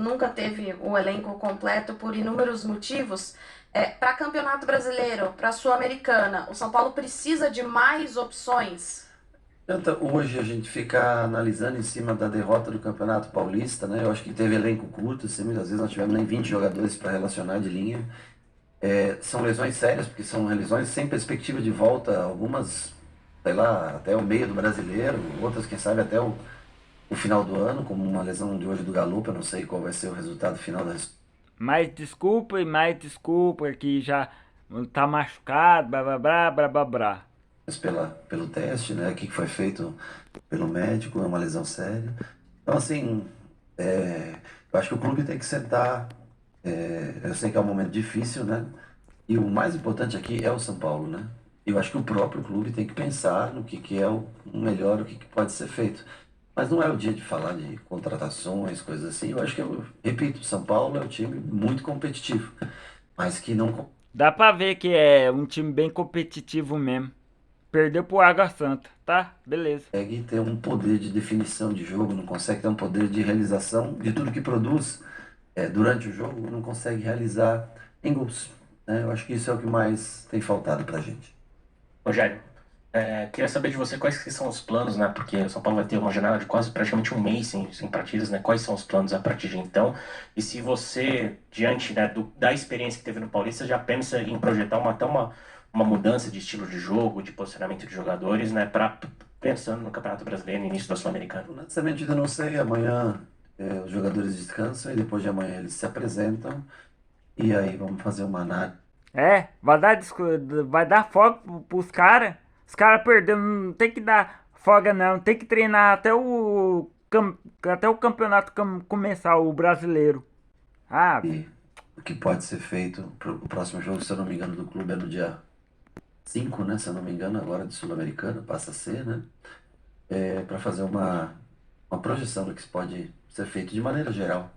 nunca teve o elenco completo por inúmeros motivos. Para Campeonato Brasileiro, para Sul-Americana, o São Paulo precisa de mais opções? Tenta hoje a gente ficar analisando em cima da derrota do Campeonato Paulista, né? Eu acho que teve elenco curto, assim, muitas vezes nós tivemos nem 20 jogadores para relacionar de linha. São lesões sérias, porque são lesões sem perspectiva de volta, algumas, sei lá, até o meio do brasileiro, outras, quem sabe, até o final do ano, como uma lesão de hoje do Galo, eu não sei qual vai ser o resultado final Mais desculpa que já tá machucado, blá blá blá blá blá blá. pelo teste, né? O que foi feito pelo médico, é uma lesão séria. Então, assim, eu acho que o clube tem que sentar. Eu sei que é um momento difícil, né? E o mais importante aqui é o São Paulo, né? Eu acho que o próprio clube tem que pensar no que é o melhor, o que pode ser feito. Mas não é o dia de falar de contratações, coisas assim. Eu acho que, eu repito, o São Paulo é um time muito competitivo, mas que não Dá pra ver que é um time bem competitivo mesmo. Perdeu pro Água Santa, tá? Beleza. consegue ter um poder de definição de jogo, não consegue ter um poder de realização de tudo que produz durante o jogo, não consegue realizar em gols, né? Eu acho que isso é o que mais tem faltado pra gente. Rogério, queria saber de você quais que são os planos, né? Porque o São Paulo vai ter uma jornada de quase praticamente um mês sem partidas, né? Quais são os planos a partir de então? E se você, diante, né, da experiência que teve no Paulista, já pensa em projetar uma mudança de estilo de jogo, de posicionamento de jogadores, né? Pensando no Campeonato Brasileiro, no início da Sul-Americana. Honestamente, ainda não sei. Amanhã os jogadores descansam e depois de amanhã eles se apresentam e aí vamos fazer uma análise. Vai dar folga pros caras. Os caras perdendo, não tem que dar folga não. Tem que treinar até o campeonato começar, o brasileiro. Ah, E o que pode ser feito para o próximo jogo, se eu não me engano, do clube é no dia 5, né? Se eu não me engano, agora de Sul-Americana, passa a ser, né? Para fazer uma projeção do que pode ser feito de maneira geral.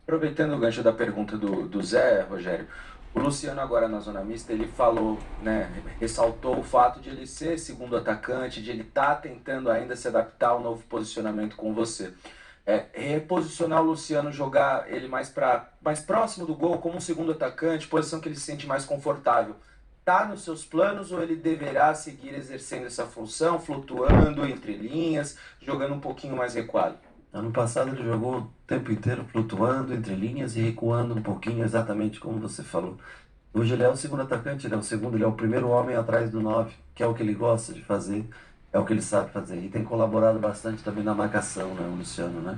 Aproveitando o gancho da pergunta do Zé, Rogério, o Luciano agora na zona mista, ele falou, né, ressaltou o fato de ele ser segundo atacante, de ele estar tentando ainda se adaptar ao novo posicionamento com você. Reposicionar o Luciano, jogar ele mais próximo do gol, como um segundo atacante, posição que ele se sente mais confortável. Tá nos seus planos ou ele deverá seguir exercendo essa função, flutuando entre linhas, jogando um pouquinho mais recuado? Ano passado ele jogou o tempo inteiro flutuando entre linhas e recuando um pouquinho, exatamente como você falou. Hoje ele é o segundo atacante, ele é o segundo, ele é o primeiro homem atrás do 9, que é o que ele gosta de fazer, é o que ele sabe fazer. E tem colaborado bastante também na marcação, né, o Luciano, né?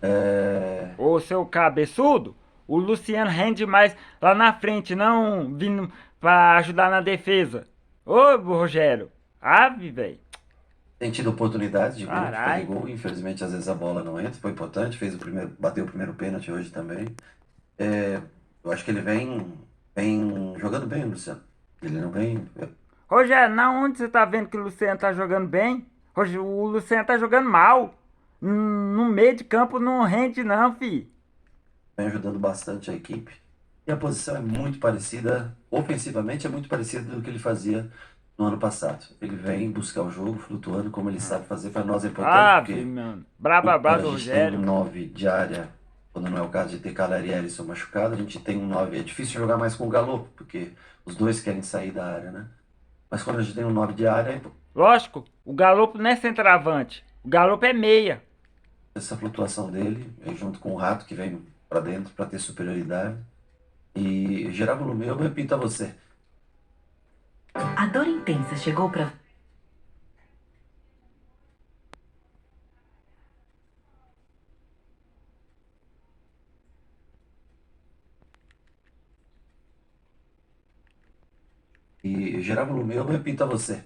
É, ô seu cabeçudo, o Luciano rende mais lá na frente, não vindo pra ajudar na defesa. Ô, Rogério, ave, velho. Tem tido oportunidades de fazer Carai. gol, infelizmente às vezes a bola não entra, foi importante, fez o primeiro, bateu o primeiro pênalti hoje também. É, eu acho que ele vem jogando bem, o Luciano. Ele não vem. Rogério, na onde você tá vendo que o Luciano tá jogando bem? O Luciano tá jogando mal. No meio de campo não rende não, fi. Vem ajudando bastante a equipe. E a posição é muito parecida, ofensivamente é muito parecida do que ele fazia no ano passado. Ele vem buscar o jogo, flutuando, como ele sabe fazer. Para nós é importante, Ave, porque mano. Braba, quando braba a do gente tem um Rogério. 9 de área, quando não é o caso de ter Caleri e Alisson machucado, a gente tem um 9. É difícil jogar mais com o Galo, porque os dois querem sair da área, né? Mas quando a gente tem um 9 de área, Lógico, o Galopo não é centroavante. O Galopo é meia. essa flutuação dele, junto com o Rato, que vem para dentro para ter superioridade. E gerar volume, eu repito a você. A dor intensa chegou para E gerar volume, eu repito a você.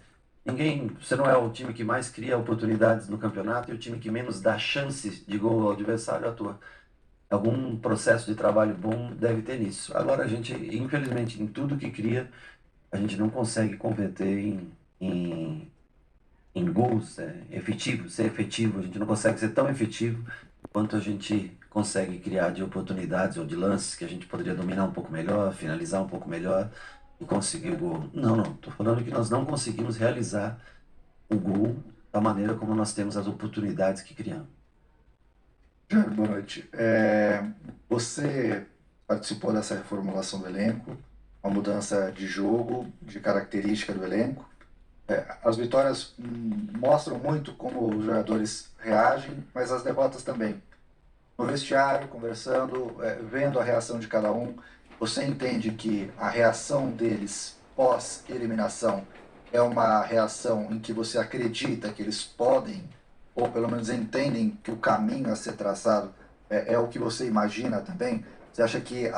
Você não é o time que mais cria oportunidades no campeonato e o time que menos dá chances de gol ao adversário atua. Algum processo de trabalho bom deve ter nisso. Agora a gente, infelizmente, em tudo que cria, a gente não consegue converter em, em gols efetivos, ser efetivo. A gente não consegue ser tão efetivo quanto a gente consegue criar de oportunidades ou de lances que a gente poderia dominar um pouco melhor, finalizar um pouco melhor e conseguir o gol. Não, não. Estou falando que nós não conseguimos realizar o gol da maneira como nós temos as oportunidades que criamos. Jair, boa noite. Você participou dessa reformulação do elenco, uma mudança de jogo, de característica do elenco. As vitórias mostram muito como os jogadores reagem, mas as derrotas também. No vestiário, conversando, vendo a reação de cada um, você entende que a reação deles pós-eliminação é uma reação em que você acredita que eles podem, ou pelo menos entendem que o caminho a ser traçado é o que você imagina também? Você acha que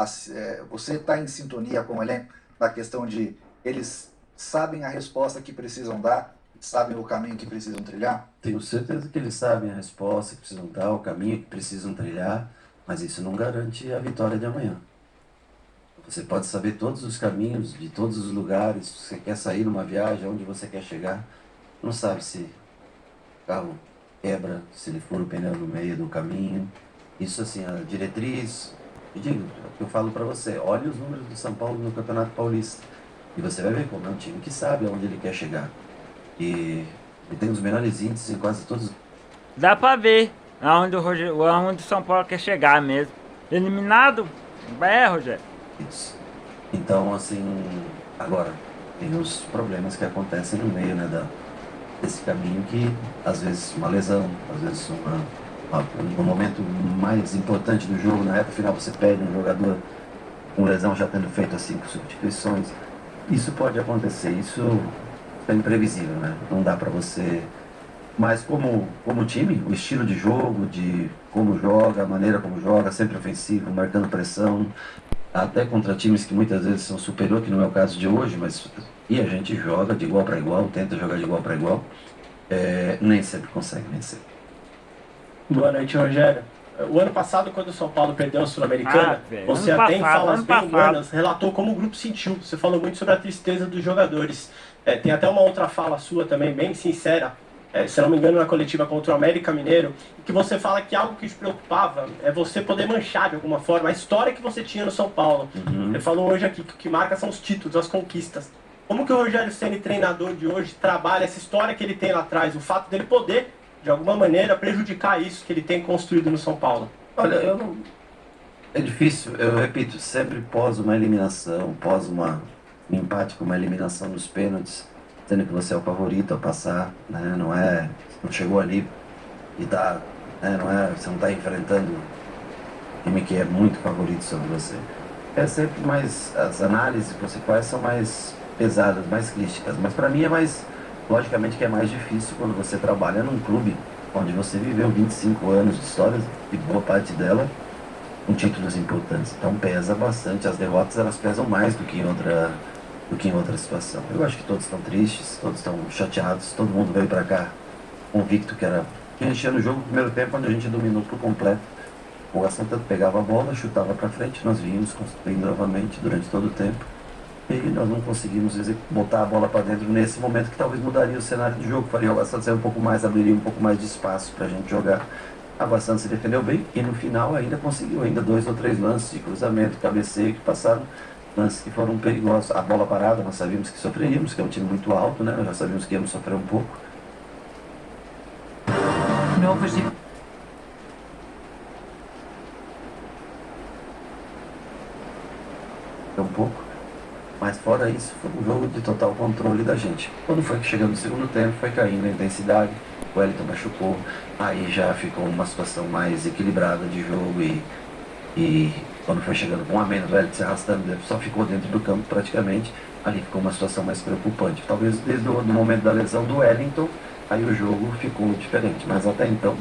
você está em sintonia com o elenco na questão de eles sabem a resposta que precisam dar, sabem o caminho que precisam trilhar? Tenho certeza que eles sabem a resposta que precisam dar, o caminho que precisam trilhar, mas isso não garante a vitória de amanhã. Você pode saber todos os caminhos, de todos os lugares, se você quer sair numa viagem, onde você quer chegar, não sabe se o carro quebra, se ele fura o pneu no meio do caminho. Isso assim, a diretriz, eu digo, é o que eu falo para você, olhe os números do São Paulo no Campeonato Paulista e você vai ver como é um time que sabe aonde ele quer chegar. E ele tem os menores índices em quase todos. Dá pra ver aonde o São Paulo quer chegar mesmo. Eliminado? Rogério. Isso. Então, assim, agora, tem os problemas que acontecem no meio, né, desse caminho que, às vezes, uma lesão, às vezes, um momento mais importante do jogo, na reta final, você perde um jogador com lesão já tendo feito as 5 substituições. Isso pode acontecer, isso é imprevisível, né? Não dá pra você... Mas como time, o estilo de jogo, de como joga, a maneira como joga, sempre ofensivo, marcando pressão, até contra times que muitas vezes são superior, que não é o caso de hoje, mas e a gente joga de igual para igual, tenta jogar de igual para igual, nem sempre consegue vencer. Boa noite, Rogério. O ano passado, quando o São Paulo perdeu a Sul-Americana, você até em falas bem humanas relatou como o grupo sentiu. Você falou muito sobre a tristeza dos jogadores. Tem até uma outra fala sua também, bem sincera, se não me engano, na coletiva contra o América Mineiro, que você fala que algo que te preocupava é você poder manchar de alguma forma a história que você tinha no São Paulo. Você falou hoje aqui que o que marca são os títulos, as conquistas. Como que o Rogério Ceni, treinador de hoje, trabalha essa história que ele tem lá atrás, o fato dele poder, de alguma maneira, prejudicar isso que ele tem construído no São Paulo? Olha, é difícil, eu repito, sempre pós uma eliminação, pós um empate com uma eliminação nos pênaltis, sendo que você é o favorito a passar, né? Não chegou ali e tá, né? Você não está enfrentando um time que é muito favorito sobre você. É sempre mais, as análises que você faz são mais pesadas, mais críticas, mas para mim logicamente que é mais difícil quando você trabalha num clube onde você viveu 25 anos de história e boa parte dela com títulos importantes. Então pesa bastante, as derrotas elas pesam mais do que em outra situação. Eu acho que todos estão tristes, todos estão chateados, todo mundo veio para cá convicto que enchendo o jogo no primeiro tempo, onde a gente dominou por completo. O Santa pegava a bola, chutava para frente, nós vínhamos construindo novamente durante todo o tempo. E nós não conseguimos botar a bola para dentro nesse momento que talvez mudaria o cenário do jogo, faria o Água Santa sair um pouco mais, abriria um pouco mais de espaço para a gente jogar. A Água Santa se defendeu bem e no final ainda conseguiu 2 ou 3 lances de cruzamento, cabeceio que passaram, lances que foram perigosos. A bola parada nós sabíamos que sofreríamos, que é um time muito alto, né? Nós já sabíamos que íamos sofrer um pouco. Mas fora isso, foi um jogo de total controle da gente. Quando foi que chegando no segundo tempo, foi caindo a intensidade, o Wellington machucou, aí já ficou uma situação mais equilibrada de jogo e quando foi chegando com 1 a menos, o Wellington se arrastando, só ficou dentro do campo praticamente, ali ficou uma situação mais preocupante. Talvez desde o momento da lesão do Wellington, aí o jogo ficou diferente, mas até então,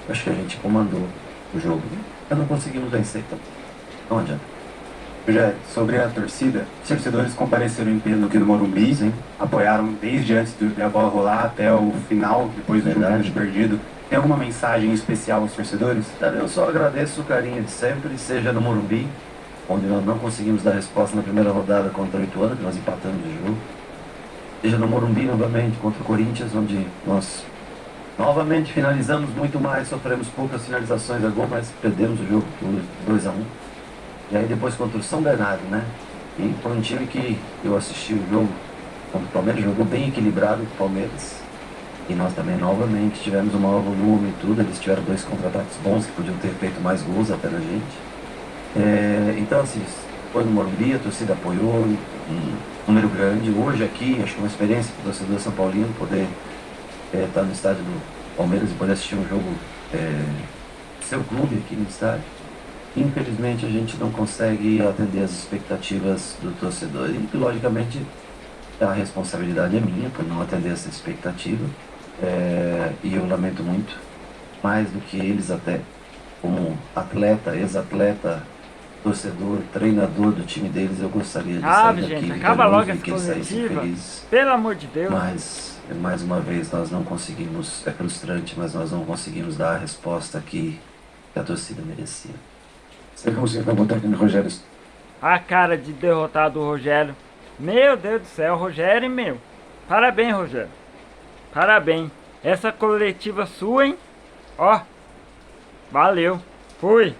acho que a gente comandou o jogo. Mas não conseguimos vencer, então não adianta. Rogério, sobre a torcida, os torcedores compareceram em peso aqui no Morumbi, sim, apoiaram desde antes da bola rolar até o final, depois do jogo de perdido. Tem alguma mensagem especial aos torcedores? Eu só agradeço o carinho de sempre, seja no Morumbi, onde nós não conseguimos dar resposta na primeira rodada contra o Ituano, que nós empatamos o jogo, seja no Morumbi novamente contra o Corinthians, onde nós novamente finalizamos muito mais, sofremos poucas finalizações a gol, mas perdemos o jogo por 2 a 1. E aí depois contra o São Bernardo, né? E foi um time que eu assisti o jogo contra o Palmeiras, jogou bem equilibrado, o Palmeiras E nós também, novamente, tivemos um maior volume e tudo. Eles tiveram 2 contra-ataques bons que podiam ter feito mais gols até na gente. Então, assim, foi no Morumbi, a torcida apoiou, um número grande. Hoje aqui, acho que é uma experiência para o torcedor São Paulino poder estar no estádio do Palmeiras e poder assistir um jogo do seu clube aqui no estádio. Infelizmente, a gente não consegue atender as expectativas do torcedor e, logicamente, a responsabilidade é minha por não atender essa expectativa. E eu lamento muito, mais do que eles até, como atleta, ex-atleta, torcedor, treinador do time deles, eu gostaria de sair daqui gente, acaba vitorioso logo e essa que eles saíssem coletiva. felizes. Pelo amor de Deus. Mas, mais uma vez, nós não conseguimos, é frustrante, mas nós não conseguimos dar a resposta que a torcida merecia. Você conseguiu botar aqui no Rogério? A cara de derrotado do Rogério. Meu Deus do céu, Rogério, meu. Parabéns, Rogério. Parabéns. Essa coletiva sua, hein? Ó. Valeu. Fui.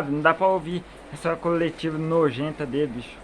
Não dá pra ouvir essa coletiva nojenta dele, bicho.